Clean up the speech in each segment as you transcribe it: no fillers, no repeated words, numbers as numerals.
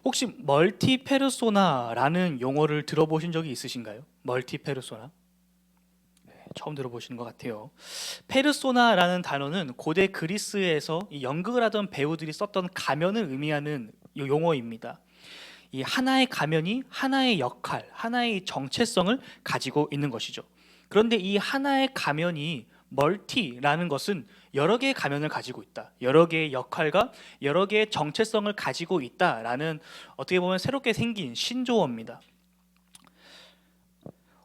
혹시 멀티 페르소나라는 용어를 들어보신 적이 있으신가요? 멀티 페르소나? 처음 들어보시는 것 같아요. 페르소나라는 단어는 고대 그리스에서 이 연극을 하던 배우들이 썼던 가면을 의미하는 용어입니다. 이 하나의 가면이 하나의 역할, 하나의 정체성을 가지고 있는 것이죠. 그런데 이 하나의 가면이 멀티라는 것은 여러 개의 가면을 가지고 있다. 여러 개의 역할과 여러 개의 정체성을 가지고 있다라는 어떻게 보면 새롭게 생긴 신조어입니다.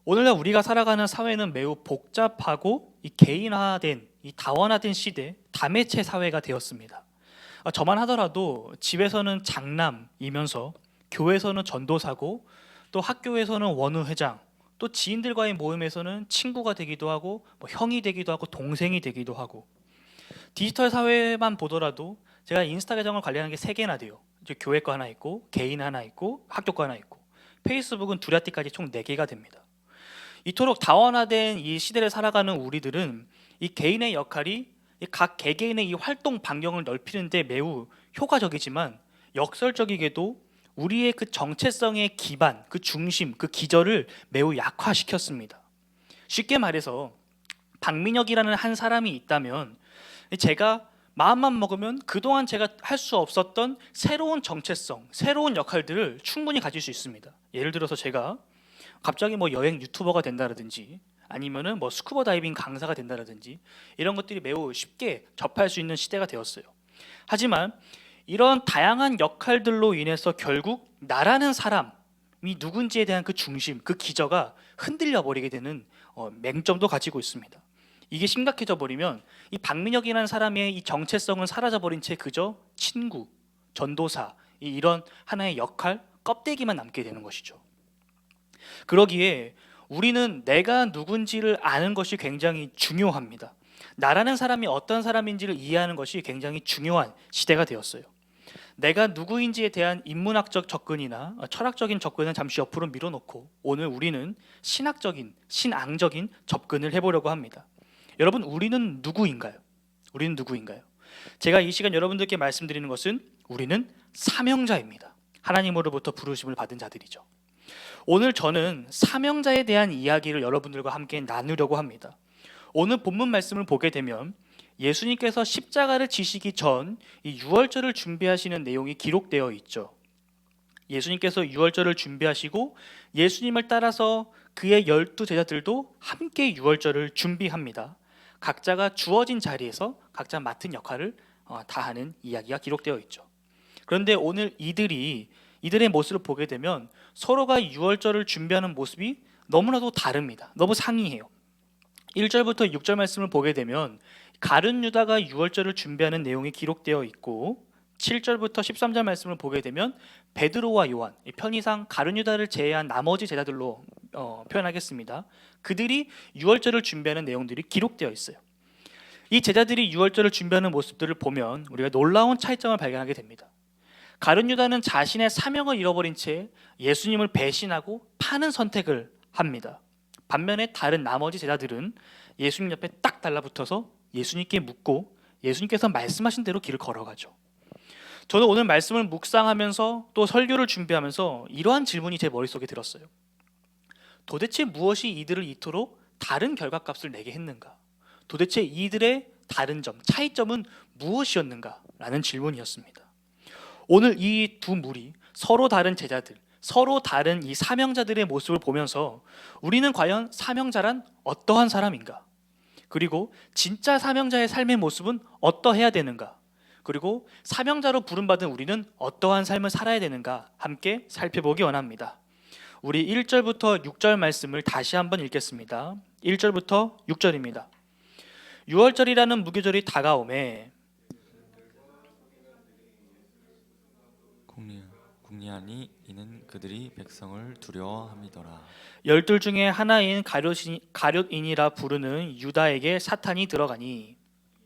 오늘날 우리가 살아가는 사회는 매우 복잡하고 이 개인화된, 이 다원화된 시대, 다매체 사회가 되었습니다. 저만 하더라도 집에서는 장남이면서 교회에서는 전도사고, 또 학교에서는 원우회장, 또 지인들과의 모임에서는 친구가 되기도 하고, 뭐 형이 되기도 하고, 동생이 되기도 하고, 디지털 사회만 보더라도 제가 인스타 계정을 관리하는 게 3개나 돼요. 이제 교회 거 하나 있고, 개인 하나 있고, 학교 거 하나 있고, 페이스북은 두라티까지 총 4개가 됩니다. 이토록 다원화된 이 시대를 살아가는 우리들은 이 개인의 역할이 각 개개인의 이 활동 반경을 넓히는데 매우 효과적이지만, 역설적이게도 우리의 그 정체성의 기반, 그 중심, 그 기저를 매우 약화시켰습니다. 쉽게 말해서 박민혁이라는 한 사람이 있다면, 제가 마음만 먹으면 그동안 제가 할 수 없었던 새로운 정체성, 새로운 역할들을 충분히 가질 수 있습니다. 예를 들어서 제가 갑자기 뭐 여행 유튜버가 된다라든지, 아니면은 뭐 스쿠버 다이빙 강사가 된다라든지, 이런 것들이 매우 쉽게 접할 수 있는 시대가 되었어요. 하지만 이런 다양한 역할들로 인해서 결국 나라는 사람이 누군지에 대한 그 중심, 그 기저가 흔들려 버리게 되는 맹점도 가지고 있습니다. 이게 심각해져 버리면 이 박민혁이라는 사람의 이 정체성은 사라져 버린 채 그저 친구, 전도사, 이런 하나의 역할, 껍데기만 남게 되는 것이죠. 그러기에 우리는 내가 누군지를 아는 것이 굉장히 중요합니다. 나라는 사람이 어떤 사람인지를 이해하는 것이 굉장히 중요한 시대가 되었어요. 내가 누구인지에 대한 인문학적 접근이나 철학적인 접근은 잠시 옆으로 밀어놓고, 오늘 우리는 신학적인, 신앙적인 접근을 해보려고 합니다. 여러분, 우리는 누구인가요? 우리는 누구인가요? 제가 이 시간 여러분들께 말씀드리는 것은 우리는 사명자입니다. 하나님으로부터 부르심을 받은 자들이죠. 오늘 저는 사명자에 대한 이야기를 여러분들과 함께 나누려고 합니다. 오늘 본문 말씀을 보게 되면 예수님께서 십자가를 지시기 전 이 유월절을 준비하시는 내용이 기록되어 있죠. 예수님께서 유월절을 준비하시고 예수님을 따라서 그의 12 제자들도 함께 유월절을 준비합니다. 각자가 주어진 자리에서 각자 맡은 역할을 다하는 이야기가 기록되어 있죠. 그런데 오늘 이들의 모습을 보게 되면 서로가 유월절을 준비하는 모습이 너무나도 다릅니다. 너무 상이해요. 1절부터 6절 말씀을 보게 되면 가룟 유다가 유월절을 준비하는 내용이 기록되어 있고, 7절부터 13절 말씀을 보게 되면 베드로와 요한, 편의상 가룟 유다를 제외한 나머지 제자들로 표현하겠습니다. 그들이 유월절을 준비하는 내용들이 기록되어 있어요. 이 제자들이 유월절을 준비하는 모습들을 보면 우리가 놀라운 차이점을 발견하게 됩니다. 가룟 유다는 자신의 사명을 잃어버린 채 예수님을 배신하고 파는 선택을 합니다. 반면에 다른 나머지 제자들은 예수님 옆에 딱 달라붙어서 예수님께 묻고 예수님께서 말씀하신 대로 길을 걸어가죠. 저는 오늘 말씀을 묵상하면서 또 설교를 준비하면서 이러한 질문이 제 머릿속에 들었어요. 도대체 무엇이 이들을 이토록 다른 결과값을 내게 했는가? 도대체 이들의 다른 점, 차이점은 무엇이었는가? 라는 질문이었습니다. 오늘 이 두 무리, 서로 다른 제자들, 서로 다른 이 사명자들의 모습을 보면서 우리는 과연 사명자란 어떠한 사람인가? 그리고 진짜 사명자의 삶의 모습은 어떠해야 되는가? 그리고 사명자로 부름받은 우리는 어떠한 삶을 살아야 되는가? 함께 살펴보기 원합니다. 우리 1절부터 6절 말씀을 다시 한번 읽겠습니다. 1절부터 6절입니다. 유월절이라는 무교절이 다가오매 궁리하니 이는 그들이 백성을 두려워함이더라. 12 중에 하나인 가룟인이라 부르는 유다에게 사탄이 들어가니,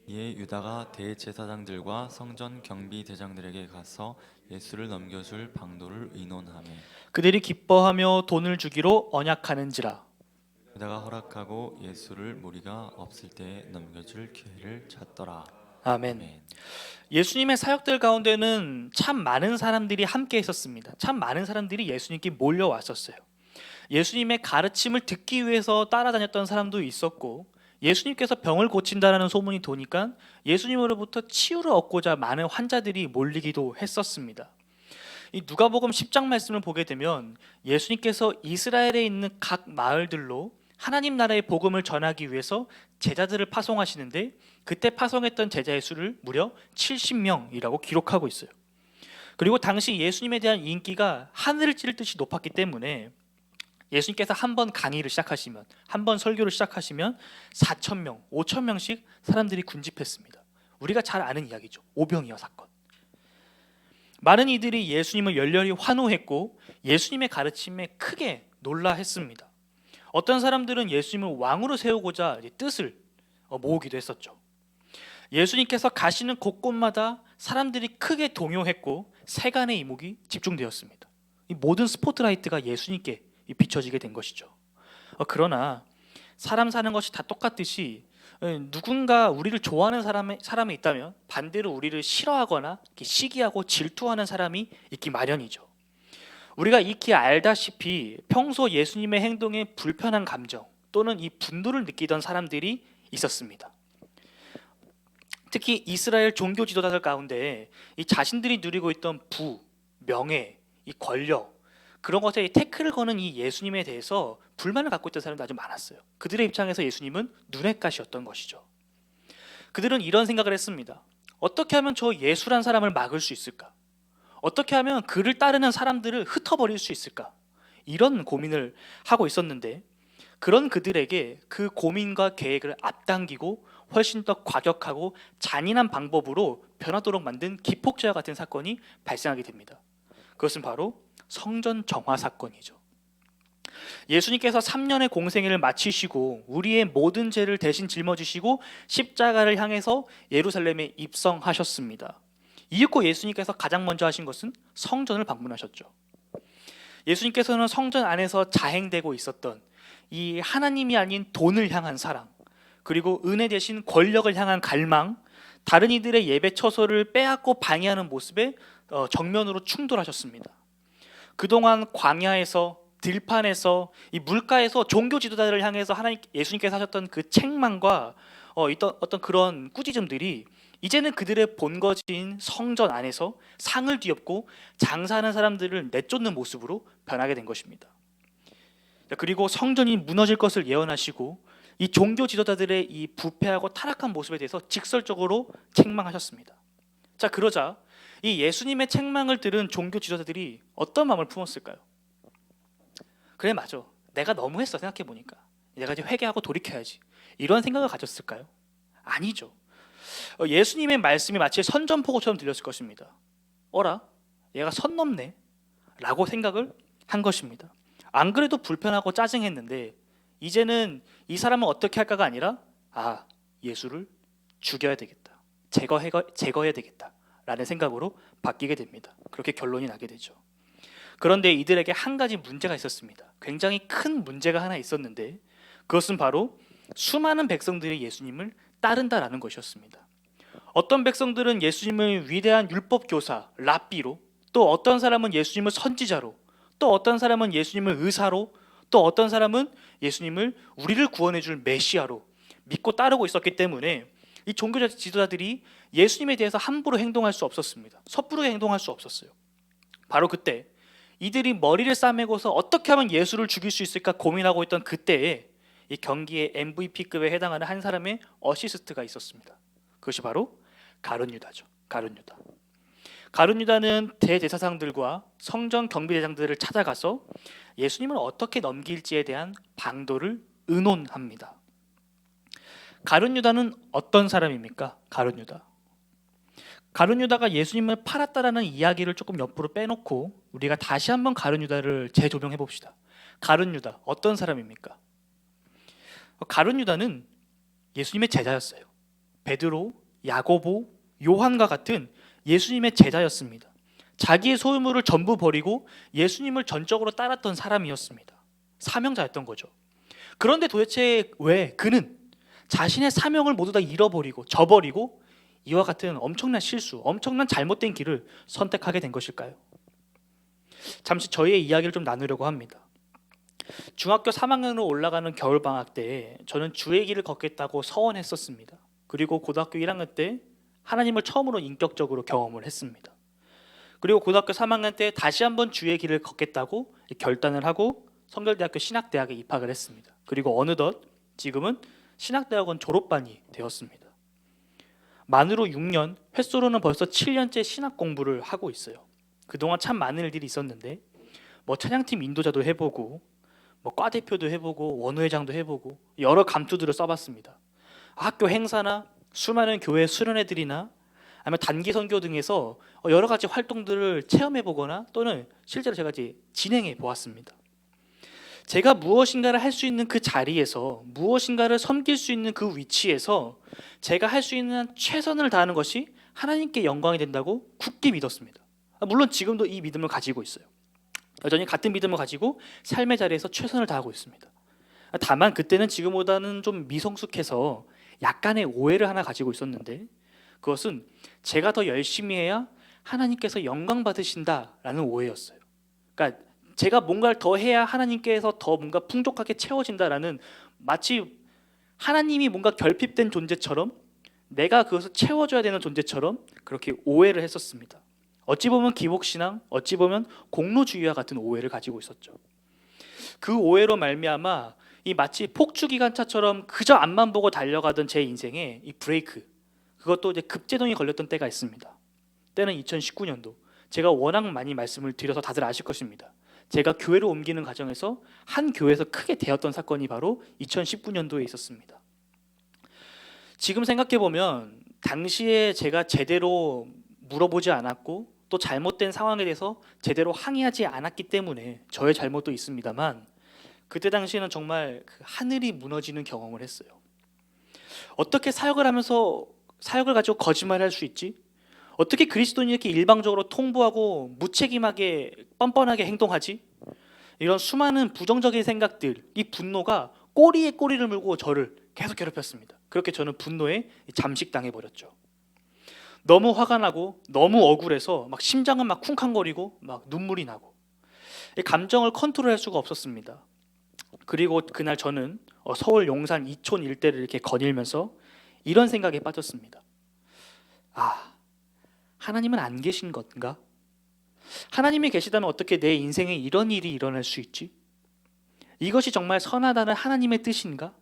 이에 유다가 대제사장들과 성전 경비 대장들에게 가서 예수를 넘겨줄 방도를 의논하매 그들이 기뻐하며 돈을 주기로 언약하는지라. 유다가 허락하고 예수를 무리가 없을 때에 넘겨줄 기회를 찾더라. 아멘. 아멘. 예수님의 사역들 가운데는 참 많은 사람들이 함께 있었습니다. 참 많은 사람들이 예수님께 몰려왔었어요. 예수님의 가르침을 듣기 위해서 따라다녔던 사람도 있었고, 예수님께서 병을 고친다라는 소문이 도니까 예수님으로부터 치유를 얻고자 많은 환자들이 몰리기도 했었습니다. 이 누가복음 10장 말씀을 보게 되면 예수님께서 이스라엘에 있는 각 마을들로 하나님 나라의 복음을 전하기 위해서 제자들을 파송하시는데, 그때 파송했던 제자의 수를 무려 70명이라고 기록하고 있어요. 그리고 당시 예수님에 대한 인기가 하늘을 찌를 듯이 높았기 때문에 예수님께서 한 번 강의를 시작하시면, 한 번 설교를 시작하시면 4,000명, 5,000명씩 사람들이 군집했습니다. 우리가 잘 아는 이야기죠. 오병이어 사건. 많은 이들이 예수님을 열렬히 환호했고 예수님의 가르침에 크게 놀라했습니다. 어떤 사람들은 예수님을 왕으로 세우고자 뜻을 모으기도 했었죠. 예수님께서 가시는 곳곳마다 사람들이 크게 동요했고 세간의 이목이 집중되었습니다. 이 모든 스포트라이트가 예수님께 비춰지게 된 것이죠. 그러나 사람 사는 것이 다 똑같듯이 누군가 우리를 좋아하는 사람이 있다면 반대로 우리를 싫어하거나 시기하고 질투하는 사람이 있기 마련이죠. 우리가 익히 알다시피 평소 예수님의 행동에 불편한 감정 또는 이 분노를 느끼던 사람들이 있었습니다. 특히 이스라엘 종교 지도자들 가운데 이 자신들이 누리고 있던 부, 명예, 이 권력, 그런 것에 태클을 거는 이 예수님에 대해서 불만을 갖고 있던 사람도 아주 많았어요. 그들의 입장에서 예수님은 눈엣 가시였던 것이죠. 그들은 이런 생각을 했습니다. 어떻게 하면 저 예수란 사람을 막을 수 있을까? 어떻게 하면 그를 따르는 사람들을 흩어버릴 수 있을까? 이런 고민을 하고 있었는데, 그런 그들에게 그 고민과 계획을 앞당기고 훨씬 더 과격하고 잔인한 방법으로 변하도록 만든 기폭제와 같은 사건이 발생하게 됩니다. 그것은 바로 성전 정화 사건이죠. 예수님께서 3년의 공생애를 마치시고 우리의 모든 죄를 대신 짊어지시고 십자가를 향해서 예루살렘에 입성하셨습니다. 이윽고 예수님께서 가장 먼저 하신 것은 성전을 방문하셨죠. 예수님께서는 성전 안에서 자행되고 있었던 이 하나님이 아닌 돈을 향한 사랑, 그리고 은혜 대신 권력을 향한 갈망, 다른 이들의 예배 처소를 빼앗고 방해하는 모습에 정면으로 충돌하셨습니다. 그동안 광야에서, 들판에서, 이 물가에서 종교 지도자들을 향해서 예수님께서 하셨던 그 책망과 어떤 그런 꾸짖음들이 이제는 그들의 본거지인 성전 안에서 상을 뒤엎고 장사하는 사람들을 내쫓는 모습으로 변하게 된 것입니다. 그리고 성전이 무너질 것을 예언하시고 이 종교 지도자들의 이 부패하고 타락한 모습에 대해서 직설적으로 책망하셨습니다. 자, 그러자 이 예수님의 책망을 들은 종교 지도자들이 어떤 마음을 품었을까요? 그래, 맞아, 내가 너무했어. 생각해보니까 내가 이제 회개하고 돌이켜야지, 이런 생각을 가졌을까요? 아니죠. 예수님의 말씀이 마치 선전포고처럼 들렸을 것입니다. 어라, 얘가 선 넘네 라고 생각을 한 것입니다. 안 그래도 불편하고 짜증했는데 이제는 이 사람은 어떻게 할까가 아니라 예수를 죽여야 되겠다, 제거해야 되겠다 라는 생각으로 바뀌게 됩니다. 그렇게 결론이 나게 되죠. 그런데 이들에게 한 가지 문제가 있었습니다. 굉장히 큰 문제가 하나 있었는데 그것은 바로 수많은 백성들이 예수님을 따른다라는 것이었습니다. 어떤 백성들은 예수님을 위대한 율법 교사 랍비로, 또 어떤 사람은 예수님을 선지자로, 또 어떤 사람은 예수님을 의사로, 또 어떤 사람은 예수님을 우리를 구원해 줄 메시아로 믿고 따르고 있었기 때문에 이 종교 지도자들이 예수님에 대해서 함부로 행동할 수 없었습니다. 섣부르게 행동할 수 없었어요. 바로 그때 이들이 머리를 싸매고서 어떻게 하면 예수를 죽일 수 있을까 고민하고 있던 그때에 이 경기의 MVP급에 해당하는 한 사람의 어시스트가 있었습니다. 그것이 바로 가룟 유다죠. 가룟 유다. 가룟 유다는 대제사장들과 성전 경비대장들을 찾아가서 예수님을 어떻게 넘길지에 대한 방도를 의논합니다. 가룟 유다는 어떤 사람입니까? 가룟 유다. 가룟 유다가 예수님을 팔았다라는 이야기를 조금 옆으로 빼놓고 우리가 다시 한번 가룟 유다를 재조명해 봅시다. 가룟 유다 어떤 사람입니까? 가룟 유다는 예수님의 제자였어요. 베드로, 야고보, 요한과 같은 예수님의 제자였습니다. 자기의 소유물을 전부 버리고 예수님을 전적으로 따랐던 사람이었습니다. 사명자였던 거죠. 그런데 도대체 왜 그는 자신의 사명을 모두 다 잃어버리고 저버리고 이와 같은 엄청난 실수, 엄청난 잘못된 길을 선택하게 된 것일까요? 잠시 저희의 이야기를 좀 나누려고 합니다. 중학교 3학년으로 올라가는 겨울방학 때 저는 주의 길을 걷겠다고 서원했었습니다. 그리고 고등학교 1학년 때 하나님을 처음으로 인격적으로 경험을 했습니다. 그리고 고등학교 3학년 때 다시 한번 주의 길을 걷겠다고 결단을 하고 성결대학교 신학대학에 입학을 했습니다. 그리고 어느덧 지금은 신학대학원 졸업반이 되었습니다. 만으로 6년, 횟수로는 벌써 7년째 신학 공부를 하고 있어요. 그동안 참 많은 일들이 있었는데 찬양팀 인도자도 해보고 과대표도 해보고 원후회장도 해보고 여러 감투들을 써봤습니다. 학교 행사나 수많은 교회 수련회들이나 아니면 단기 선교 등에서 여러 가지 활동들을 체험해보거나 또는 실제로 제가 이제 진행해 보았습니다. 제가 무엇인가를 할 수 있는 그 자리에서, 무엇인가를 섬길 수 있는 그 위치에서 제가 할 수 있는 최선을 다하는 것이 하나님께 영광이 된다고 굳게 믿었습니다. 물론 지금도 이 믿음을 가지고 있어요. 여전히 같은 믿음을 가지고 삶의 자리에서 최선을 다하고 있습니다. 다만 그때는 지금보다는 좀 미성숙해서 약간의 오해를 하나 가지고 있었는데, 그것은 제가 더 열심히 해야 하나님께서 영광 받으신다라는 오해였어요. 그러니까 제가 뭔가를 더 해야 하나님께서 더 뭔가 풍족하게 채워진다라는, 마치 하나님이 뭔가 결핍된 존재처럼, 내가 그것을 채워줘야 되는 존재처럼 그렇게 오해를 했었습니다. 어찌 보면 기복신앙, 어찌 보면 공로주의와 같은 오해를 가지고 있었죠. 그 오해로 말미암아 이 마치 폭주기관차처럼 그저 앞만 보고 달려가던 제 인생에 이 브레이크, 그것도 이제 급제동이 걸렸던 때가 있습니다. 때는 2019년도. 제가 워낙 많이 말씀을 드려서 다들 아실 것입니다. 제가 교회로 옮기는 과정에서 한 교회에서 크게 되었던 사건이 바로 2019년도에 있었습니다. 지금 생각해 보면 당시에 제가 제대로 물어보지 않았고 또 잘못된 상황에 대해서 제대로 항의하지 않았기 때문에 저의 잘못도 있습니다만, 그때 당시에는 정말 그 하늘이 무너지는 경험을 했어요. 어떻게 사역을 하면서 사역을 가지고 거짓말을 할 수 있지? 어떻게 그리스도인이 이렇게 일방적으로 통보하고 무책임하게 뻔뻔하게 행동하지? 이런 수많은 부정적인 생각들, 이 분노가 꼬리에 꼬리를 물고 저를 계속 괴롭혔습니다. 그렇게 저는 분노에 잠식당해 버렸죠. 너무 화가 나고 너무 억울해서 막 심장은 막 쿵쾅거리고 막 눈물이 나고 이 감정을 컨트롤할 수가 없었습니다. 그리고 그날 저는 서울 용산 이촌 일대를 이렇게 거닐면서 이런 생각에 빠졌습니다. 하나님은 안 계신 건가? 하나님이 계시다면 어떻게 내 인생에 이런 일이 일어날 수 있지? 이것이 정말 선하다는 하나님의 뜻인가?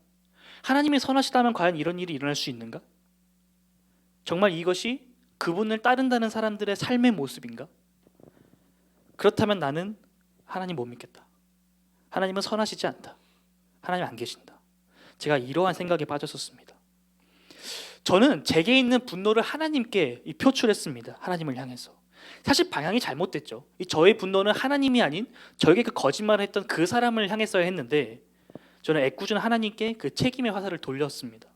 하나님이 선하시다면 과연 이런 일이 일어날 수 있는가? 정말 이것이 그분을 따른다는 사람들의 삶의 모습인가? 그렇다면 나는 하나님 못 믿겠다. 하나님은 선하시지 않다. 하나님 안 계신다. 제가 이러한 생각에 빠졌었습니다. 저는 제게 있는 분노를 하나님께 표출했습니다. 하나님을 향해서. 사실 방향이 잘못됐죠. 저의 분노는 하나님이 아닌 저에게 그 거짓말을 했던 그 사람을 향했어야 했는데, 저는 애꿎은 하나님께 그 책임의 화살을 돌렸습니다.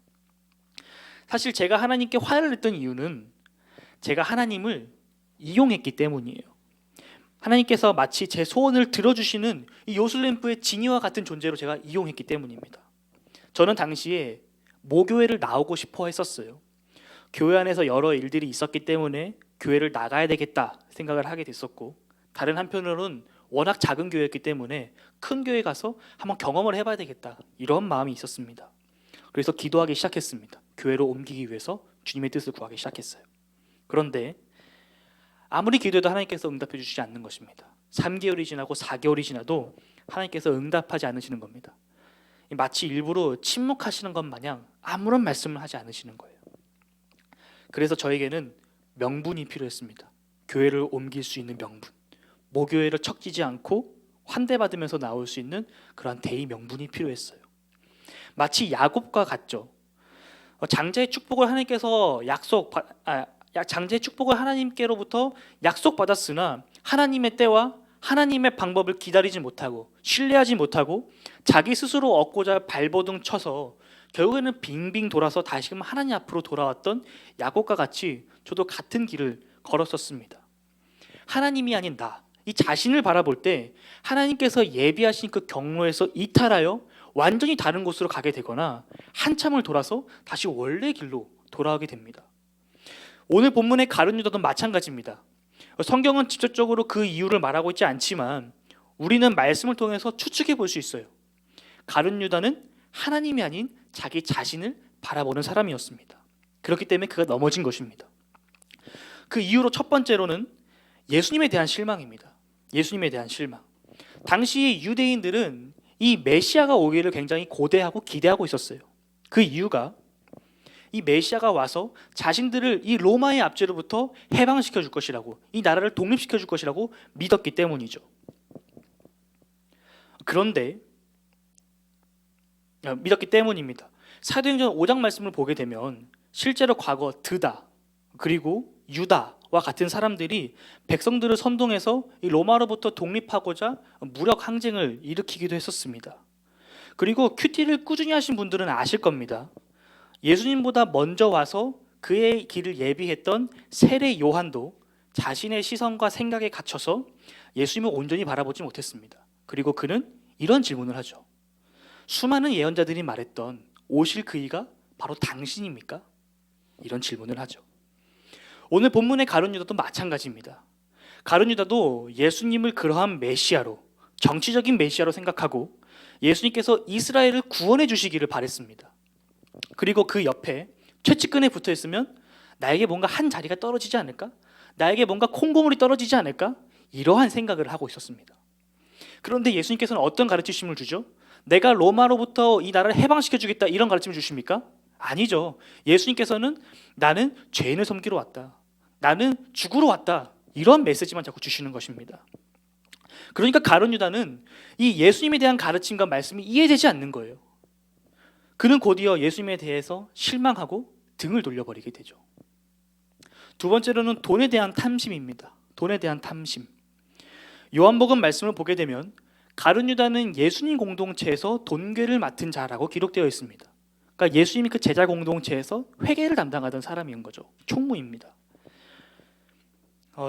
사실 제가 하나님께 화를 냈던 이유는 제가 하나님을 이용했기 때문이에요. 하나님께서 마치 제 소원을 들어주시는 이 요술램프의 지니와 같은 존재로 제가 이용했기 때문입니다. 저는 당시에 모교회를 나오고 싶어 했었어요. 교회 안에서 여러 일들이 있었기 때문에 교회를 나가야 되겠다 생각을 하게 됐었고, 다른 한편으로는 워낙 작은 교회였기 때문에 큰 교회 가서 한번 경험을 해봐야 되겠다, 이런 마음이 있었습니다. 그래서 기도하기 시작했습니다. 교회로 옮기기 위해서 주님의 뜻을 구하기 시작했어요. 그런데 아무리 기도해도 하나님께서 응답해 주시지 않는 것입니다. 3개월이 지나고 4개월이 지나도 하나님께서 응답하지 않으시는 겁니다. 마치 일부러 침묵하시는 것 마냥 아무런 말씀을 하지 않으시는 거예요. 그래서 저에게는 명분이 필요했습니다. 교회를 옮길 수 있는 명분, 모교회를 척지지 않고 환대받으면서 나올 수 있는 그러한 대의 명분이 필요했어요. 마치 야곱과 같죠. 장자의 축복을 하나님께서 장자의 축복을 하나님께로부터 약속받았으나 하나님의 때와 하나님의 방법을 기다리지 못하고 신뢰하지 못하고 자기 스스로 얻고자 발버둥 쳐서 결국에는 빙빙 돌아서 다시금 하나님 앞으로 돌아왔던 야곱과 같이 저도 같은 길을 걸었었습니다. 하나님이 아닌 나, 이 자신을 바라볼 때 하나님께서 예비하신 그 경로에서 이탈하여 완전히 다른 곳으로 가게 되거나 한참을 돌아서 다시 원래 길로 돌아오게 됩니다. 오늘 본문의 가룟 유다도 마찬가지입니다. 성경은 직접적으로 그 이유를 말하고 있지 않지만 우리는 말씀을 통해서 추측해 볼 수 있어요. 가룟 유다는 하나님이 아닌 자기 자신을 바라보는 사람이었습니다. 그렇기 때문에 그가 넘어진 것입니다. 그 이유로 첫 번째로는 예수님에 대한 실망입니다. 예수님에 대한 실망. 당시 유대인들은 이 메시아가 오기를 굉장히 고대하고 기대하고 있었어요. 그 이유가 이 메시아가 와서 자신들을 이 로마의 압제로부터 해방시켜 줄 것이라고, 이 나라를 독립시켜 줄 것이라고 믿었기 때문이죠. 그런데 믿었기 때문입니다. 사도행전 5장 말씀을 보게 되면 실제로 과거 드다 그리고 유다와 같은 사람들이 백성들을 선동해서 이 로마로부터 독립하고자 무력 항쟁을 일으키기도 했었습니다. 그리고 큐티를 꾸준히 하신 분들은 아실 겁니다. 예수님보다 먼저 와서 그의 길을 예비했던 세례 요한도 자신의 시선과 생각에 갇혀서 예수님을 온전히 바라보지 못했습니다. 그리고 그는 이런 질문을 하죠. 수많은 예언자들이 말했던 오실 그이가 바로 당신입니까? 이런 질문을 하죠. 오늘 본문의 가룟 유다도 마찬가지입니다. 가룟 유다도 예수님을 그러한 메시아로, 정치적인 메시아로 생각하고 예수님께서 이스라엘을 구원해 주시기를 바랬습니다. 그리고 그 옆에 최측근에 붙어 있으면 나에게 뭔가 한 자리가 떨어지지 않을까? 나에게 뭔가 콩고물이 떨어지지 않을까? 이러한 생각을 하고 있었습니다. 그런데 예수님께서는 어떤 가르치심을 주죠? 내가 로마로부터 이 나라를 해방시켜 주겠다, 이런 가르침을 주십니까? 아니죠. 예수님께서는 나는 죄인을 섬기러 왔다, 나는 죽으러 왔다, 이런 메시지만 자꾸 주시는 것입니다. 그러니까 가룟 유다는 이 예수님에 대한 가르침과 말씀이 이해되지 않는 거예요. 그는 곧이어 예수님에 대해서 실망하고 등을 돌려버리게 되죠. 두 번째로는 돈에 대한 탐심입니다. 돈에 대한 탐심. 요한복음 말씀을 보게 되면 가룟 유다는 예수님 공동체에서 돈괴를 맡은 자라고 기록되어 있습니다. 그러니까 예수님이 그 제자 공동체에서 회계를 담당하던 사람인 거죠. 총무입니다.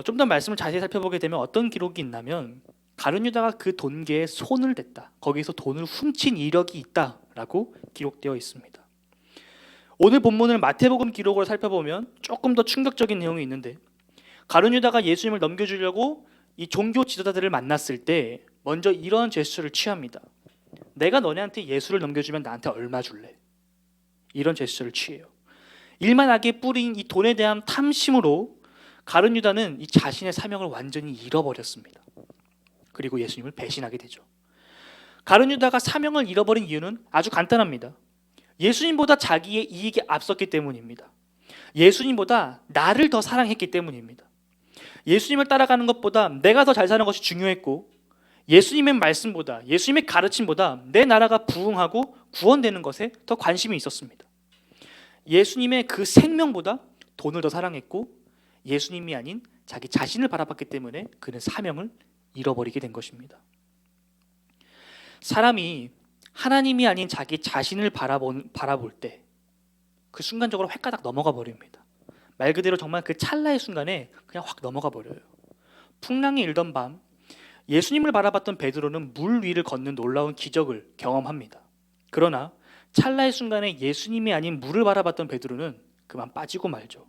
좀 더 말씀을 자세히 살펴보게 되면 어떤 기록이 있냐면 가룟 유다가 그 돈계에 손을 댔다, 거기서 돈을 훔친 이력이 있다라고 기록되어 있습니다. 오늘 본문을 마태복음 기록으로 살펴보면 조금 더 충격적인 내용이 있는데, 가룟 유다가 예수님을 넘겨주려고 이 종교 지도자들을 만났을 때 먼저 이런 제스처를 취합니다. 내가 너네한테 예수를 넘겨주면 나한테 얼마 줄래? 이런 제스처를 취해요. 일만하게 뿌린 이 돈에 대한 탐심으로 가룟 유다는 이 자신의 사명을 완전히 잃어버렸습니다. 그리고 예수님을 배신하게 되죠. 가룟 유다가 사명을 잃어버린 이유는 아주 간단합니다. 예수님보다 자기의 이익이 앞섰기 때문입니다. 예수님보다 나를 더 사랑했기 때문입니다. 예수님을 따라가는 것보다 내가 더 잘 사는 것이 중요했고, 예수님의 말씀보다, 예수님의 가르침보다 내 나라가 부흥하고 구원되는 것에 더 관심이 있었습니다. 예수님의 그 생명보다 돈을 더 사랑했고, 예수님이 아닌 자기 자신을 바라봤기 때문에 그는 사명을 잃어버리게 된 것입니다. 사람이 하나님이 아닌 자기 자신을 바라볼 때 그 순간적으로 획가닥 넘어가 버립니다. 말 그대로 정말 그 찰나의 순간에 그냥 확 넘어가 버려요. 풍랑이 일던 밤, 예수님을 바라봤던 베드로는 물 위를 걷는 놀라운 기적을 경험합니다. 그러나 찰나의 순간에 예수님이 아닌 물을 바라봤던 베드로는 그만 빠지고 말죠.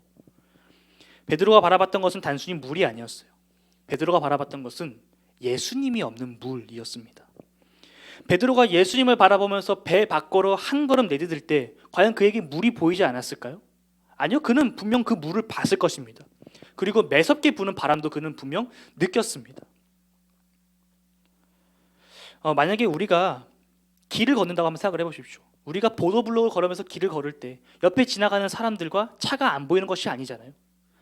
베드로가 바라봤던 것은 단순히 물이 아니었어요. 베드로가 바라봤던 것은 예수님이 없는 물이었습니다. 베드로가 예수님을 바라보면서 배 밖으로 한 걸음 내디딜 때 과연 그에게 물이 보이지 않았을까요? 아니요, 그는 분명 그 물을 봤을 것입니다. 그리고 매섭게 부는 바람도 그는 분명 느꼈습니다. 만약에 우리가 길을 걷는다고 한번 생각을 해보십시오. 우리가 보도블록을 걸으면서 길을 걸을 때 옆에 지나가는 사람들과 차가 안 보이는 것이 아니잖아요.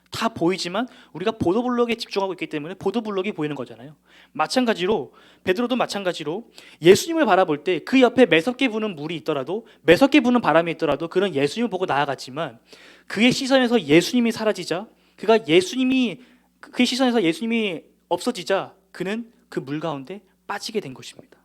다 보이지만 우리가 보도블록에 집중하고 있기 때문에 보도블록이 보이는 거잖아요. 마찬가지로 베드로도 마찬가지로 예수님을 바라볼 때 그 옆에 매섭게 부는 물이 있더라도, 매섭게 부는 바람이 있더라도 그는 예수님을 보고 나아갔지만, 그의 시선에서 예수님이 사라지자, 그의 시선에서 예수님이 없어지자 그는 그 물 가운데 빠지게 된 것입니다.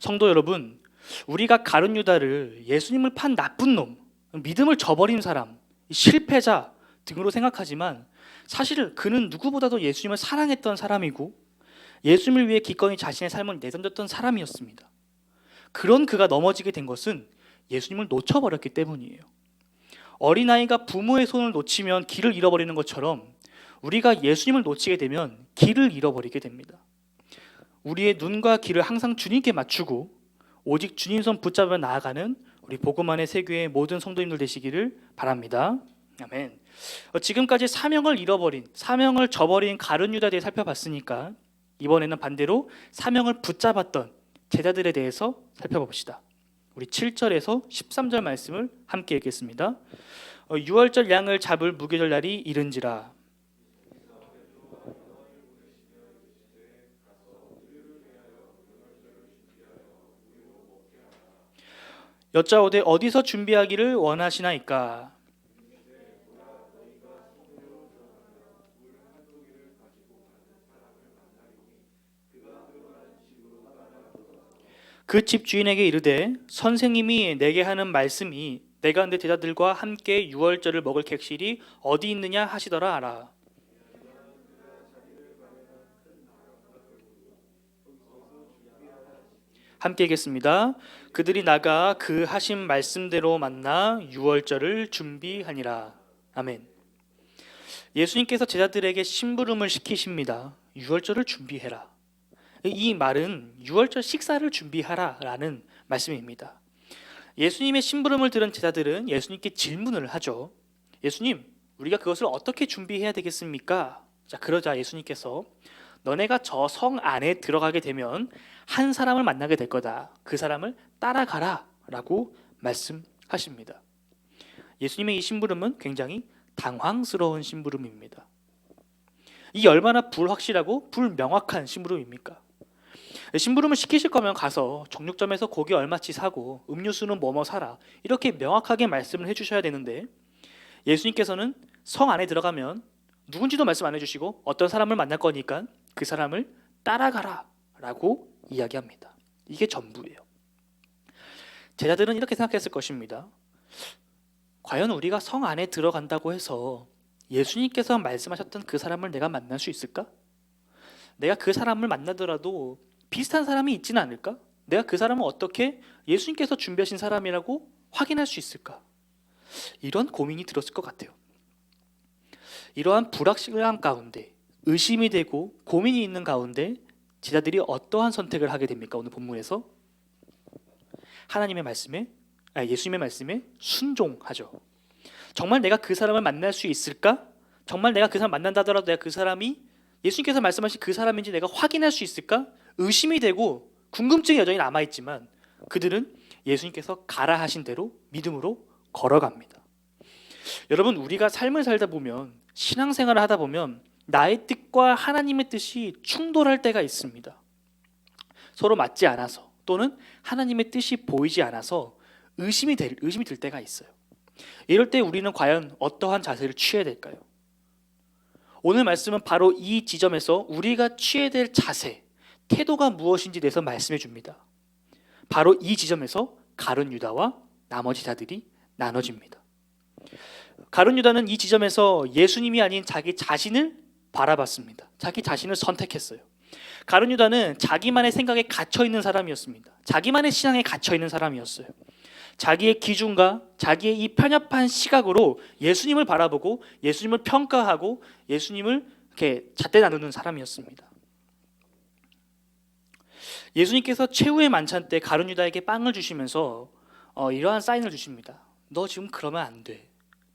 성도 여러분, 우리가 가룟 유다를 예수님을 판 나쁜 놈, 믿음을 저버린 사람, 실패자 등으로 생각하지만 사실 그는 누구보다도 예수님을 사랑했던 사람이고 예수님을 위해 기꺼이 자신의 삶을 내던졌던 사람이었습니다. 그런 그가 넘어지게 된 것은 예수님을 놓쳐버렸기 때문이에요. 어린아이가 부모의 손을 놓치면 길을 잃어버리는 것처럼 우리가 예수님을 놓치게 되면 길을 잃어버리게 됩니다. 우리의 눈과 귀를 항상 주님께 맞추고 오직 주님 손 붙잡아 나아가는 우리 복음 안의 세교의 모든 성도님들 되시기를 바랍니다. 아멘. 지금까지 사명을 저버린 가룟 유다에 대해 살펴봤으니까 이번에는 반대로 사명을 붙잡았던 제자들에 대해서 살펴봅시다. 우리 7절에서 13절 말씀을 함께 읽겠습니다. 유월절 양을 잡을 무교절 날이 이른지라. 여짜오되 어디서 준비하기를 원하시나이까? 그 집 주인에게 이르되 선생님이 내게 하는 말씀이 내가 내 제자들과 함께 유월절을 먹을 객실이 어디 있느냐 하시더라 하라. 함께 읽겠습니다. 그들이 나가 그 하신 말씀대로 만나 유월절을 준비하니라. 아멘. 예수님께서 제자들에게 심부름을 시키십니다. 유월절을 준비해라. 이 말은 유월절 식사를 준비하라라는 말씀입니다. 예수님의 심부름을 들은 제자들은 예수님께 질문을 하죠. 예수님, 우리가 그것을 어떻게 준비해야 되겠습니까? 자, 그러자 예수님께서 너네가 저 성 안에 들어가게 되면 한 사람을 만나게 될 거다. 그 사람을 따라가라 라고 말씀하십니다. 예수님의 이 심부름은 굉장히 당황스러운 심부름입니다. 이게 얼마나 불확실하고 불명확한 심부름입니까? 심부름을 시키실 거면 가서 정육점에서 고기 얼마치 사고 음료수는 뭐뭐 사라 이렇게 명확하게 말씀을 해주셔야 되는데 예수님께서는 성 안에 들어가면 누군지도 말씀 안 해주시고 어떤 사람을 만날 거니까 그 사람을 따라가라 라고 이야기합니다. 이게 전부예요. 제자들은 이렇게 생각했을 것입니다. 과연 우리가 성 안에 들어간다고 해서 예수님께서 말씀하셨던 그 사람을 내가 만날 수 있을까? 내가 그 사람을 만나더라도 비슷한 사람이 있지는 않을까? 내가 그 사람을 어떻게 예수님께서 준비하신 사람이라고 확인할 수 있을까? 이런 고민이 들었을 것 같아요. 이러한 불확실함 가운데 의심이 되고 고민이 있는 가운데 제자들이 어떠한 선택을 하게 됩니까? 오늘 본문에서 예수님의 말씀에 순종하죠. 정말 내가 그 사람을 만날 수 있을까? 정말 내가 그 사람 만난다 하더라도 내가 그 사람이 예수님께서 말씀하신 그 사람인지 내가 확인할 수 있을까? 의심이 되고 궁금증이 여전히 남아있지만 그들은 예수님께서 가라 하신 대로 믿음으로 걸어갑니다. 여러분, 우리가 삶을 살다 보면 신앙생활을 하다 보면 나의 뜻과 하나님의 뜻이 충돌할 때가 있습니다. 서로 맞지 않아서 또는 하나님의 뜻이 보이지 않아서 의심이 들 때가 있어요. 이럴 때 우리는 과연 어떠한 자세를 취해야 될까요? 오늘 말씀은 바로 이 지점에서 우리가 취해야 될 자세, 태도가 무엇인지 대해서 말씀해 줍니다. 바로 이 지점에서 가룟 유다와 나머지 자들이 나눠집니다. 가룟 유다는 이 지점에서 예수님이 아닌 자기 자신을 바라봤습니다. 자기 자신을 선택했어요. 가룟 유다는 자기만의 생각에 갇혀 있는 사람이었습니다. 자기만의 신앙에 갇혀 있는 사람이었어요. 자기의 기준과 자기의 이 편협한 시각으로 예수님을 바라보고 예수님을 평가하고 예수님을 이렇게 잣대 나누는 사람이었습니다. 예수님께서 최후의 만찬 때 가룟 유다에게 빵을 주시면서 이러한 사인을 주십니다. 너 지금 그러면 안 돼.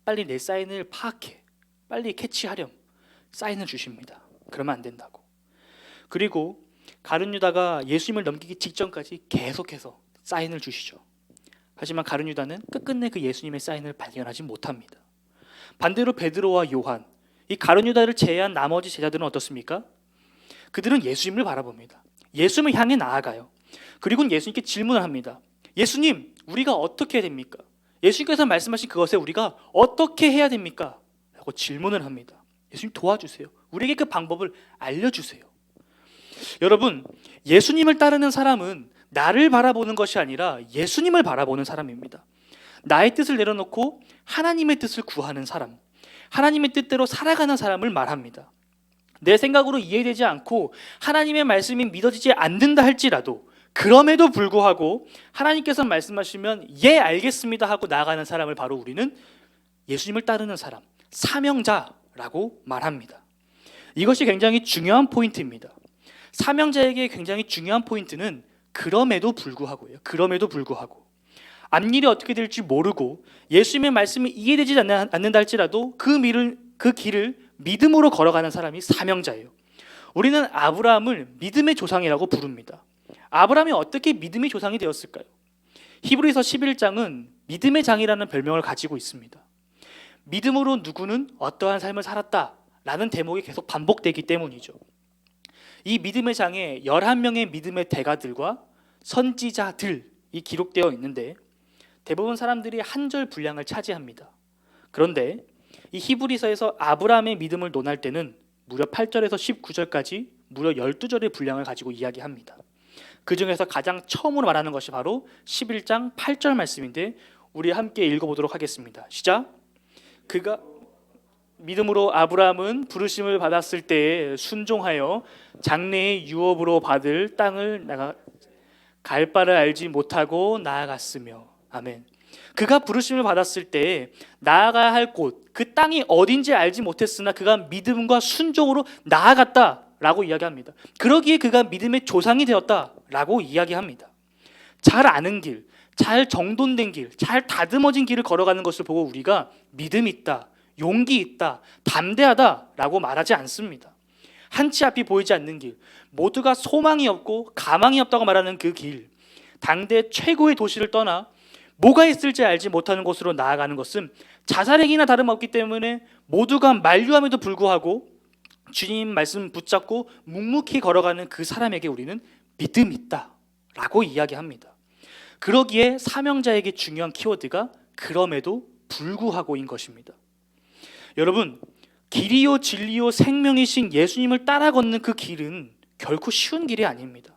빨리 내 사인을 파악해. 빨리 캐치하렴. 사인을 주십니다. 그러면 안 된다고. 그리고 가룟 유다가 예수님을 넘기기 직전까지 계속해서 사인을 주시죠. 하지만 가룟 유다는 끝끝내 그 예수님의 사인을 발견하지 못합니다. 반대로 베드로와 요한, 이 가룟 유다를 제외한 나머지 제자들은 어떻습니까? 그들은 예수님을 바라봅니다. 예수님을 향해 나아가요. 그리고 예수님께 질문을 합니다. 예수님, 우리가 어떻게 해야 됩니까? 예수님께서 말씀하신 그것에 우리가 어떻게 해야 됩니까? 라고 질문을 합니다. 예수님 도와주세요. 우리에게 그 방법을 알려주세요. 여러분, 예수님을 따르는 사람은 나를 바라보는 것이 아니라 예수님을 바라보는 사람입니다. 나의 뜻을 내려놓고 하나님의 뜻을 구하는 사람, 하나님의 뜻대로 살아가는 사람을 말합니다. 내 생각으로 이해되지 않고 하나님의 말씀이 믿어지지 않는다 할지라도 그럼에도 불구하고 하나님께서 말씀하시면 예 알겠습니다 하고 나아가는 사람을 바로 우리는 예수님을 따르는 사람, 사명자라고 말합니다. 이것이 굉장히 중요한 포인트입니다. 사명자에게 굉장히 중요한 포인트는 그럼에도 불구하고요. 그럼에도 불구하고 앞일이 어떻게 될지 모르고 예수님의 말씀이 이해되지 않는다 할지라도 그 길을 믿음으로 걸어가는 사람이 사명자예요. 우리는 아브라함을 믿음의 조상이라고 부릅니다. 아브라함이 어떻게 믿음의 조상이 되었을까요? 히브리서 11장은 믿음의 장이라는 별명을 가지고 있습니다. 믿음으로 누구는 어떠한 삶을 살았다라는 대목이 계속 반복되기 때문이죠. 이 믿음의 장에 11명의 믿음의 대가들과 선지자들이 기록되어 있는데 대부분 사람들이 한 절 분량을 차지합니다. 그런데 이 히브리서에서 아브라함의 믿음을 논할 때는 무려 8절에서 19절까지 무려 12절의 분량을 가지고 이야기합니다. 그 중에서 가장 처음으로 말하는 것이 바로 11장 8절 말씀인데 우리 함께 읽어보도록 하겠습니다. 시작. 그가 믿음으로 아브라함은 부르심을 받았을 때에 순종하여 장래의 유업으로 받을 땅을 갈 바를 알지 못하고 나아갔으며. 아멘. 그가 부르심을 받았을 때에 나아가야 할 곳, 그 땅이 어딘지 알지 못했으나 그가 믿음과 순종으로 나아갔다라고 이야기합니다. 그러기에 그가 믿음의 조상이 되었다라고 이야기합니다. 잘 아는 길, 잘 정돈된 길, 잘 다듬어진 길을 걸어가는 것을 보고 우리가 믿음이 있다, 용기 있다, 담대하다라고 말하지 않습니다. 한치 앞이 보이지 않는 길, 모두가 소망이 없고 가망이 없다고 말하는 그 길, 당대 최고의 도시를 떠나 뭐가 있을지 알지 못하는 곳으로 나아가는 것은 자살행위나 다름없기 때문에 모두가 만류함에도 불구하고 주님 말씀 붙잡고 묵묵히 걸어가는 그 사람에게 우리는 믿음이 있다라고 이야기합니다. 그러기에 사명자에게 중요한 키워드가 그럼에도 불구하고인 것입니다. 여러분, 길이요 진리요 생명이신 예수님을 따라 걷는 그 길은 결코 쉬운 길이 아닙니다.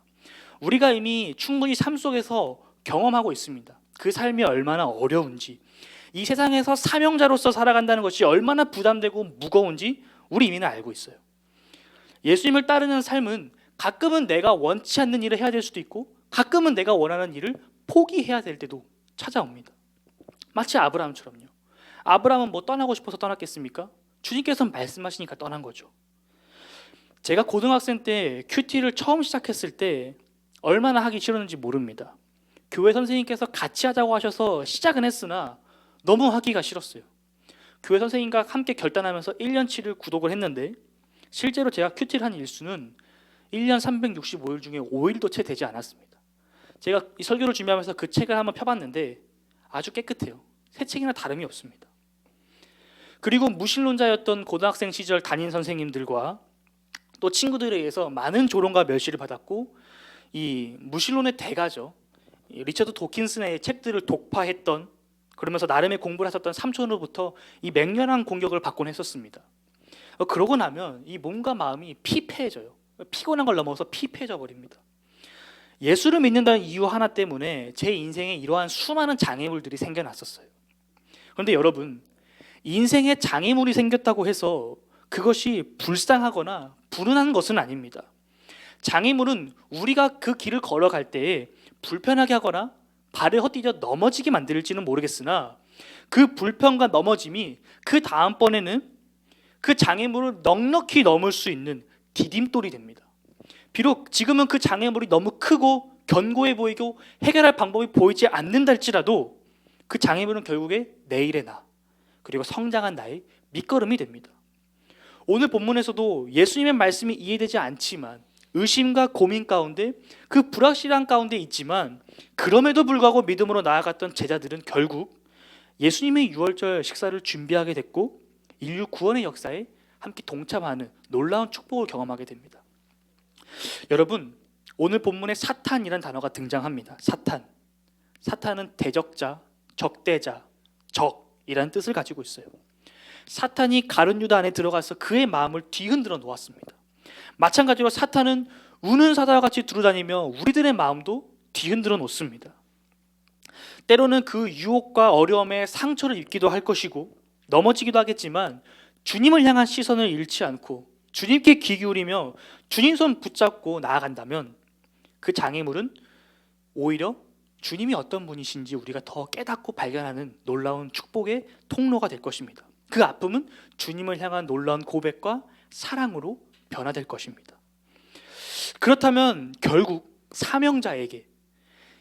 우리가 이미 충분히 삶 속에서 경험하고 있습니다. 그 삶이 얼마나 어려운지, 이 세상에서 사명자로서 살아간다는 것이 얼마나 부담되고 무거운지 우리 이미는 알고 있어요. 예수님을 따르는 삶은 가끔은 내가 원치 않는 일을 해야 될 수도 있고 가끔은 내가 원하는 일을 포기해야 될 때도 찾아옵니다. 마치 아브라함처럼요. 아브라함은 뭐 떠나고 싶어서 떠났겠습니까? 주님께서 말씀하시니까 떠난 거죠. 제가 고등학생 때 큐티를 처음 시작했을 때 얼마나 하기 싫었는지 모릅니다. 교회 선생님께서 같이 하자고 하셔서 시작은 했으나 너무 하기가 싫었어요. 교회 선생님과 함께 결단하면서 1년치를 구독을 했는데 실제로 제가 큐티를 한 일수는 1년 365일 중에 5일도 채 되지 않았습니다. 제가 이 설교를 준비하면서 그 책을 한번 펴봤는데 아주 깨끗해요. 새 책이나 다름이 없습니다. 그리고 무신론자였던 고등학생 시절 담임 선생님들과 또 친구들에 의해서 많은 조롱과 멸시를 받았고 이 무신론의 대가죠. 리처드 도킨슨의 책들을 독파했던, 그러면서 나름의 공부를 하셨던 삼촌으로부터 이 맹렬한 공격을 받곤 했었습니다. 그러고 나면 이 몸과 마음이 피폐해져요. 피곤한 걸 넘어서 피폐해져 버립니다. 예수를 믿는다는 이유 하나 때문에 제 인생에 이러한 수많은 장애물들이 생겨났었어요. 그런데 여러분, 인생에 장애물이 생겼다고 해서 그것이 불쌍하거나 불운한 것은 아닙니다. 장애물은 우리가 그 길을 걸어갈 때에 불편하게 하거나 발을 헛디뎌 넘어지게 만들지는 모르겠으나 그 불편과 넘어짐이 그 다음번에는 그 장애물을 넉넉히 넘을 수 있는 디딤돌이 됩니다. 비록 지금은 그 장애물이 너무 크고 견고해 보이고 해결할 방법이 보이지 않는다 할지라도 그 장애물은 결국에 내일의 나, 그리고 성장한 나의 밑거름이 됩니다. 오늘 본문에서도 예수님의 말씀이 이해되지 않지만 의심과 고민 가운데 그 불확실한 가운데 있지만 그럼에도 불구하고 믿음으로 나아갔던 제자들은 결국 예수님의 유월절 식사를 준비하게 됐고 인류 구원의 역사에 함께 동참하는 놀라운 축복을 경험하게 됩니다. 여러분, 오늘 본문에 사탄이라는 단어가 등장합니다. 사탄은 대적자, 적대자, 적이라는 뜻을 가지고 있어요. 사탄이 가룟 유다 안에 들어가서 그의 마음을 뒤흔들어 놓았습니다. 마찬가지로 사탄은 우는 사자와 같이 두루다니며 우리들의 마음도 뒤흔들어 놓습니다. 때로는 그 유혹과 어려움에 상처를 입기도 할 것이고 넘어지기도 하겠지만 주님을 향한 시선을 잃지 않고 주님께 귀 기울이며 주님 손 붙잡고 나아간다면 그 장애물은 오히려 주님이 어떤 분이신지 우리가 더 깨닫고 발견하는 놀라운 축복의 통로가 될 것입니다. 그 아픔은 주님을 향한 놀라운 고백과 사랑으로 변화될 것입니다. 그렇다면 결국 사명자에게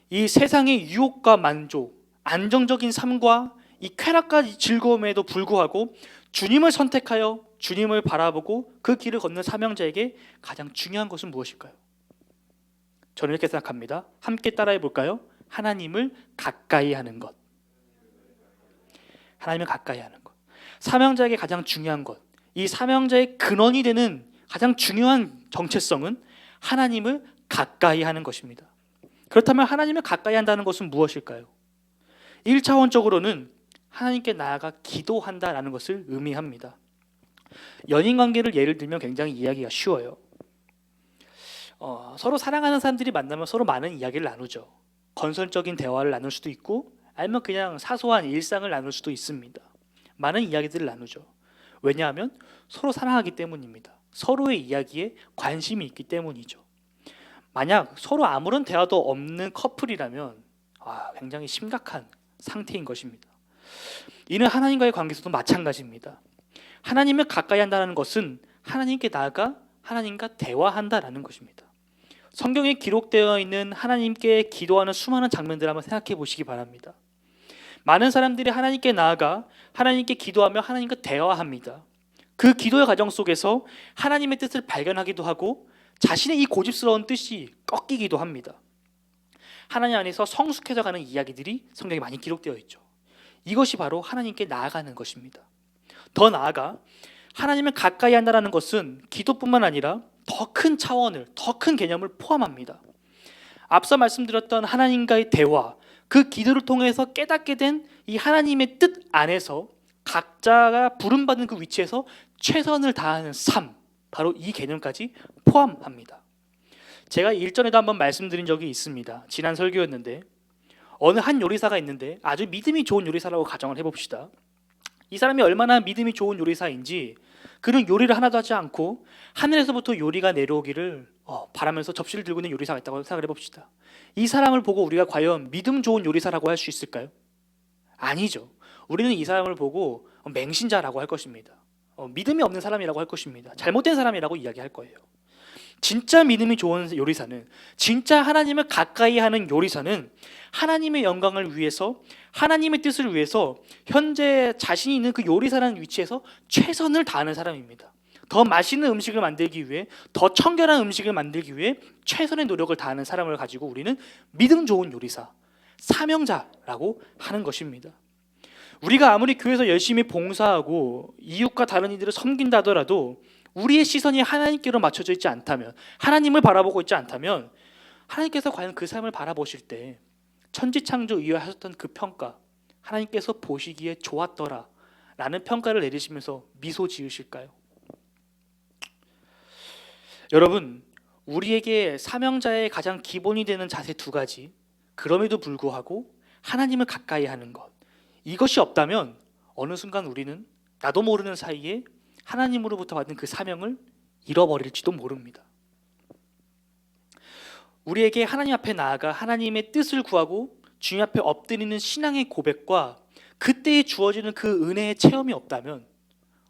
이 세상의 유혹과 만족, 안정적인 삶과 이 쾌락과 즐거움에도 불구하고 주님을 선택하여 주님을 바라보고 그 길을 걷는 사명자에게 가장 중요한 것은 무엇일까요? 저는 이렇게 생각합니다. 함께 따라해 볼까요? 하나님을 가까이 하는 것. 하나님을 가까이 하는 것. 사명자에게 가장 중요한 것. 이 사명자의 근원이 되는 가장 중요한 정체성은 하나님을 가까이 하는 것입니다. 그렇다면 하나님을 가까이 한다는 것은 무엇일까요? 1차원적으로는 하나님께 나아가 기도한다라는 것을 의미합니다. 연인 관계를 예를 들면 굉장히 이야기가 쉬워요. 서로 사랑하는 사람들이 만나면 서로 많은 이야기를 나누죠. 건설적인 대화를 나눌 수도 있고 아니면 그냥 사소한 일상을 나눌 수도 있습니다. 많은 이야기들을 나누죠. 왜냐하면 서로 사랑하기 때문입니다. 서로의 이야기에 관심이 있기 때문이죠. 만약 서로 아무런 대화도 없는 커플이라면 굉장히 심각한 상태인 것입니다. 이는 하나님과의 관계에서도 마찬가지입니다. 하나님을 가까이 한다는 것은 하나님께 나아가 하나님과 대화한다라는 것입니다. 성경에 기록되어 있는 하나님께 기도하는 수많은 장면들을 한번 생각해 보시기 바랍니다. 많은 사람들이 하나님께 나아가 하나님께 기도하며 하나님과 대화합니다. 그 기도의 과정 속에서 하나님의 뜻을 발견하기도 하고 자신의 이 고집스러운 뜻이 꺾이기도 합니다. 하나님 안에서 성숙해져 가는 이야기들이 성경에 많이 기록되어 있죠. 이것이 바로 하나님께 나아가는 것입니다. 더 나아가 하나님을 가까이 한다는 것은 기도뿐만 아니라 더 큰 차원을, 더 큰 개념을 포함합니다. 앞서 말씀드렸던 하나님과의 대화, 그 기도를 통해서 깨닫게 된 이 하나님의 뜻 안에서 각자가 부름받은 그 위치에서 최선을 다하는 삶, 바로 이 개념까지 포함합니다. 제가 일전에도 한번 말씀드린 적이 있습니다. 지난 설교였는데 어느 한 요리사가 있는데 아주 믿음이 좋은 요리사라고 가정을 해봅시다. 이 사람이 얼마나 믿음이 좋은 요리사인지 그는 요리를 하나도 하지 않고 하늘에서부터 요리가 내려오기를 바라면서 접시를 들고 있는 요리사가 있다고 생각을 해봅시다. 이 사람을 보고 우리가 과연 믿음 좋은 요리사라고 할 수 있을까요? 아니죠. 우리는 이 사람을 보고 맹신자라고 할 것입니다. 믿음이 없는 사람이라고 할 것입니다. 잘못된 사람이라고 이야기할 거예요. 진짜 믿음이 좋은 요리사는, 진짜 하나님을 가까이 하는 요리사는 하나님의 영광을 위해서, 하나님의 뜻을 위해서 현재 자신이 있는 그 요리사라는 위치에서 최선을 다하는 사람입니다. 더 맛있는 음식을 만들기 위해, 더 청결한 음식을 만들기 위해 최선의 노력을 다하는 사람을 가지고 우리는 믿음 좋은 요리사, 사명자라고 하는 것입니다. 우리가 아무리 교회에서 열심히 봉사하고 이웃과 다른 이들을 섬긴다 하더라도 우리의 시선이 하나님께로 맞춰져 있지 않다면, 하나님을 바라보고 있지 않다면 하나님께서 과연 그 삶을 바라보실 때 천지창조 이후에 하셨던 그 평가, 하나님께서 보시기에 좋았더라 라는 평가를 내리시면서 미소 지으실까요? 여러분, 우리에게 사명자의 가장 기본이 되는 자세 두 가지, 그럼에도 불구하고 하나님을 가까이 하는 것, 이것이 없다면 어느 순간 우리는 나도 모르는 사이에 하나님으로부터 받은 그 사명을 잃어버릴지도 모릅니다. 우리에게 하나님 앞에 나아가 하나님의 뜻을 구하고 주님 앞에 엎드리는 신앙의 고백과 그때에 주어지는 그 은혜의 체험이 없다면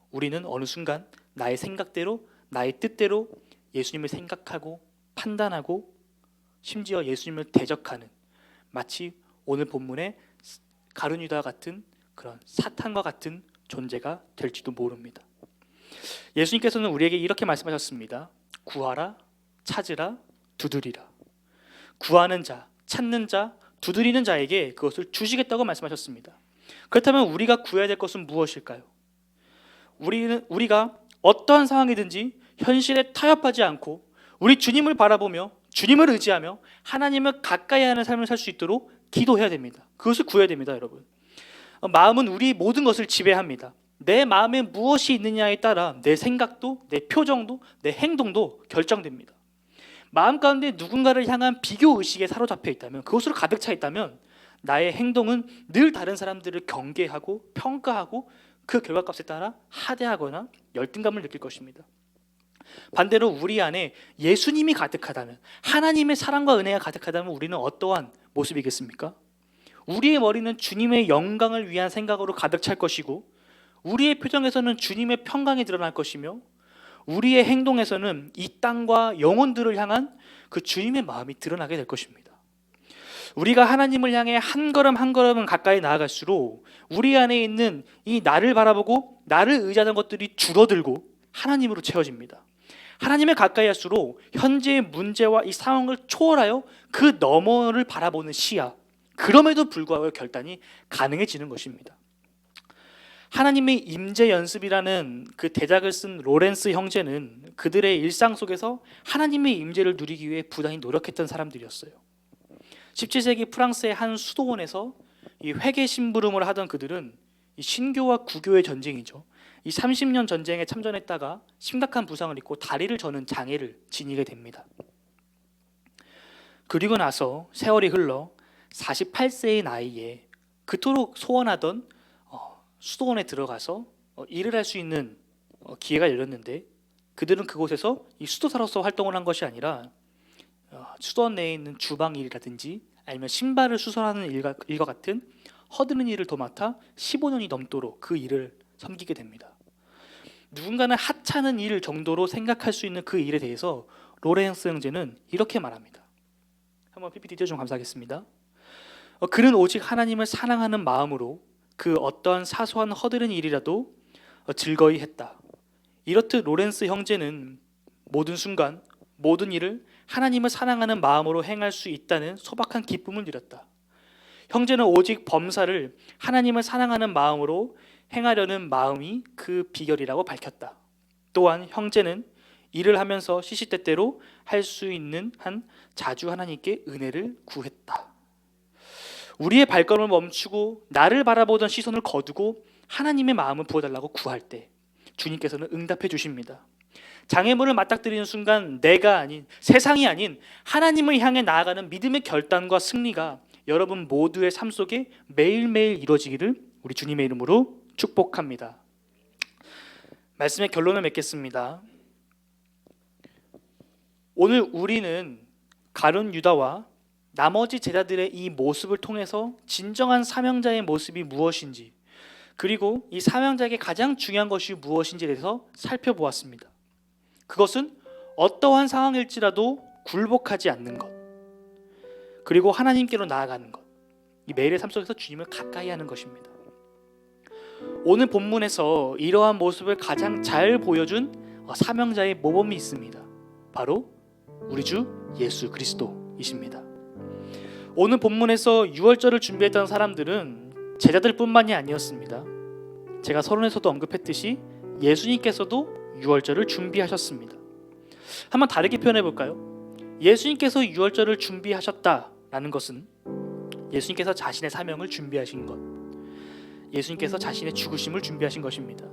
우리는 어느 순간 나의 생각대로, 나의 뜻대로 예수님을 생각하고 판단하고 심지어 예수님을 대적하는, 마치 오늘 본문의 가룟유다와 같은 그런 사탄과 같은 존재가 될지도 모릅니다. 예수님께서는 우리에게 이렇게 말씀하셨습니다. 구하라, 찾으라, 두드리라. 구하는 자, 찾는 자, 두드리는 자에게 그것을 주시겠다고 말씀하셨습니다. 그렇다면 우리가 구해야 될 것은 무엇일까요? 우리가 어떠한 상황이든지 현실에 타협하지 않고 우리 주님을 바라보며 주님을 의지하며 하나님을 가까이 하는 삶을 살 수 있도록 기도해야 됩니다. 그것을 구해야 됩니다, 여러분. 마음은 우리 모든 것을 지배합니다. 내 마음에 무엇이 있느냐에 따라 내 생각도, 내 표정도, 내 행동도 결정됩니다. 마음 가운데 누군가를 향한 비교 의식에 사로잡혀 있다면, 그것으로 가득 차 있다면 나의 행동은 늘 다른 사람들을 경계하고 평가하고 그 결과값에 따라 하대하거나 열등감을 느낄 것입니다. 반대로 우리 안에 예수님이 가득하다면, 하나님의 사랑과 은혜가 가득하다면 우리는 어떠한 모습이겠습니까? 우리의 머리는 주님의 영광을 위한 생각으로 가득 찰 것이고, 우리의 표정에서는 주님의 평강이 드러날 것이며, 우리의 행동에서는 이 땅과 영혼들을 향한 그 주님의 마음이 드러나게 될 것입니다. 우리가 하나님을 향해 한 걸음 한 걸음은 가까이 나아갈수록 우리 안에 있는 이 나를 바라보고 나를 의지하는 것들이 줄어들고 하나님으로 채워집니다. 하나님을 가까이 할수록 현재의 문제와 이 상황을 초월하여 그 너머를 바라보는 시야, 그럼에도 불구하고 결단이 가능해지는 것입니다. 하나님의 임재 연습이라는 그 대작을 쓴 로렌스 형제는 그들의 일상 속에서 하나님의 임재를 누리기 위해 부단히 노력했던 사람들이었어요. 17세기 프랑스의 한 수도원에서 이 회계 심부름을 하던 그들은 이 신교와 구교의 전쟁이죠. 이 30년 전쟁에 참전했다가 심각한 부상을 입고 다리를 저는 장애를 지니게 됩니다. 그리고 나서 세월이 흘러 48세의 나이에 그토록 소원하던 수도원에 들어가서 일을 할 수 있는 기회가 열렸는데, 그들은 그곳에서 이 수도사로서 활동을 한 것이 아니라 수도원 내에 있는 주방 일이라든지 아니면 신발을 수선하는 일과 같은 허드는 일을 도맡아 15년이 넘도록 그 일을 섬기게 됩니다. 누군가는 하찮은 일 정도로 생각할 수 있는 그 일에 대해서 로렌스 형제는 이렇게 말합니다. 한번 PPT 띄워주면 감사하겠습니다. 그는 오직 하나님을 사랑하는 마음으로 그 어떠한 사소한 허드는 일이라도 즐거이 했다. 이렇듯 로렌스 형제는 모든 순간 모든 일을 하나님을 사랑하는 마음으로 행할 수 있다는 소박한 기쁨을 누렸다. 형제는 오직 범사를 하나님을 사랑하는 마음으로 행하려는 마음이 그 비결이라고 밝혔다. 또한 형제는 일을 하면서 시시때때로 할 수 있는 한 자주 하나님께 은혜를 구했다. 우리의 발걸음을 멈추고 나를 바라보던 시선을 거두고 하나님의 마음을 부어달라고 구할 때 주님께서는 응답해 주십니다. 장애물을 맞닥뜨리는 순간 내가 아닌, 세상이 아닌 하나님을 향해 나아가는 믿음의 결단과 승리가 여러분 모두의 삶 속에 매일매일 이루어지기를 우리 주님의 이름으로 축복합니다. 말씀의 결론을 맺겠습니다. 오늘 우리는 가룟 유다와 나머지 제자들의 이 모습을 통해서 진정한 사명자의 모습이 무엇인지, 그리고 이 사명자에게 가장 중요한 것이 무엇인지에 대해서 살펴보았습니다. 그것은 어떠한 상황일지라도 굴복하지 않는 것, 그리고 하나님께로 나아가는 것, 이 매일의 삶 속에서 주님을 가까이 하는 것입니다. 오늘 본문에서 이러한 모습을 가장 잘 보여준 사명자의 모범이 있습니다. 바로 우리 주 예수 그리스도이십니다. 오늘 본문에서 유월절을 준비했던 사람들은 제자들뿐만이 아니었습니다. 제가 서론에서도 언급했듯이 예수님께서도 유월절을 준비하셨습니다. 한번 다르게 표현해 볼까요? 예수님께서 유월절을 준비하셨다라는 것은 예수님께서 자신의 사명을 준비하신 것, 예수님께서 자신의 죽으심을 준비하신 것입니다.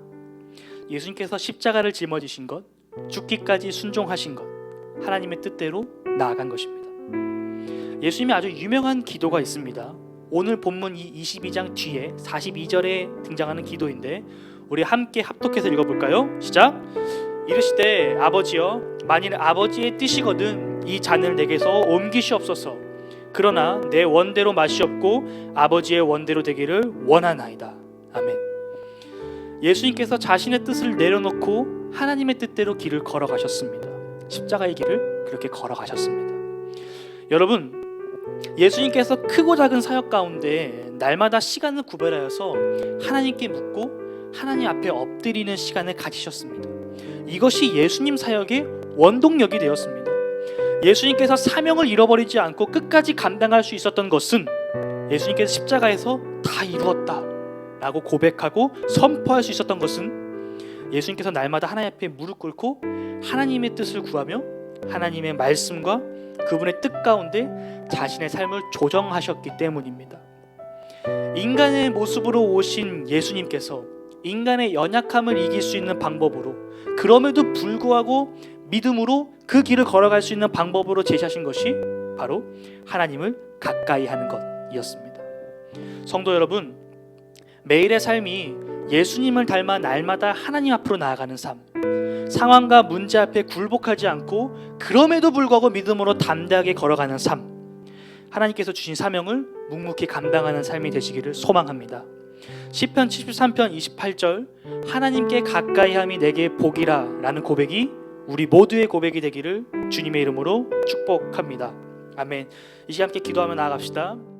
예수님께서 십자가를 짊어지신 것, 죽기까지 순종하신 것, 하나님의 뜻대로 나아간 것입니다. 예수님이 아주 유명한 기도가 있습니다. 오늘 본문 이 22장 뒤에 42절에 등장하는 기도인데 우리 함께 합독해서 읽어볼까요? 시작! 이르시되 아버지여, 만일 아버지의 뜻이거든 이 잔을 내게서 옮기시옵소서. 그러나 내 원대로 마시옵고 아버지의 원대로 되기를 원하나이다. 아멘. 예수님께서 자신의 뜻을 내려놓고 하나님의 뜻대로 길을 걸어가셨습니다. 십자가의 길을 그렇게 걸어가셨습니다. 여러분, 예수님께서 크고 작은 사역 가운데 날마다 시간을 구별하여서 하나님께 묻고 하나님 앞에 엎드리는 시간을 가지셨습니다. 이것이 예수님 사역의 원동력이 되었습니다. 예수님께서 사명을 잃어버리지 않고 끝까지 감당할 수 있었던 것은 예수님께서 십자가에서 다 이루었다 라고 고백하고 선포할 수 있었던 것은 예수님께서 날마다 하나님 앞에 무릎 꿇고 하나님의 뜻을 구하며 하나님의 말씀과 그분의 뜻 가운데 자신의 삶을 조정하셨기 때문입니다. 인간의 모습으로 오신 예수님께서 인간의 연약함을 이길 수 있는 방법으로, 그럼에도 불구하고 믿음으로 그 길을 걸어갈 수 있는 방법으로 제시하신 것이 바로 하나님을 가까이 하는 것이었습니다. 성도 여러분, 매일의 삶이 예수님을 닮아 날마다 하나님 앞으로 나아가는 삶, 상황과 문제 앞에 굴복하지 않고 그럼에도 불구하고 믿음으로 담대하게 걸어가는 삶, 하나님께서 주신 사명을 묵묵히 감당하는 삶이 되시기를 소망합니다. 시편 73편 28절 하나님께 가까이함이 내게 복이라 라는 고백이 우리 모두의 고백이 되기를 주님의 이름으로 축복합니다. 아멘. 이 시간 함께 기도하며 나아갑시다.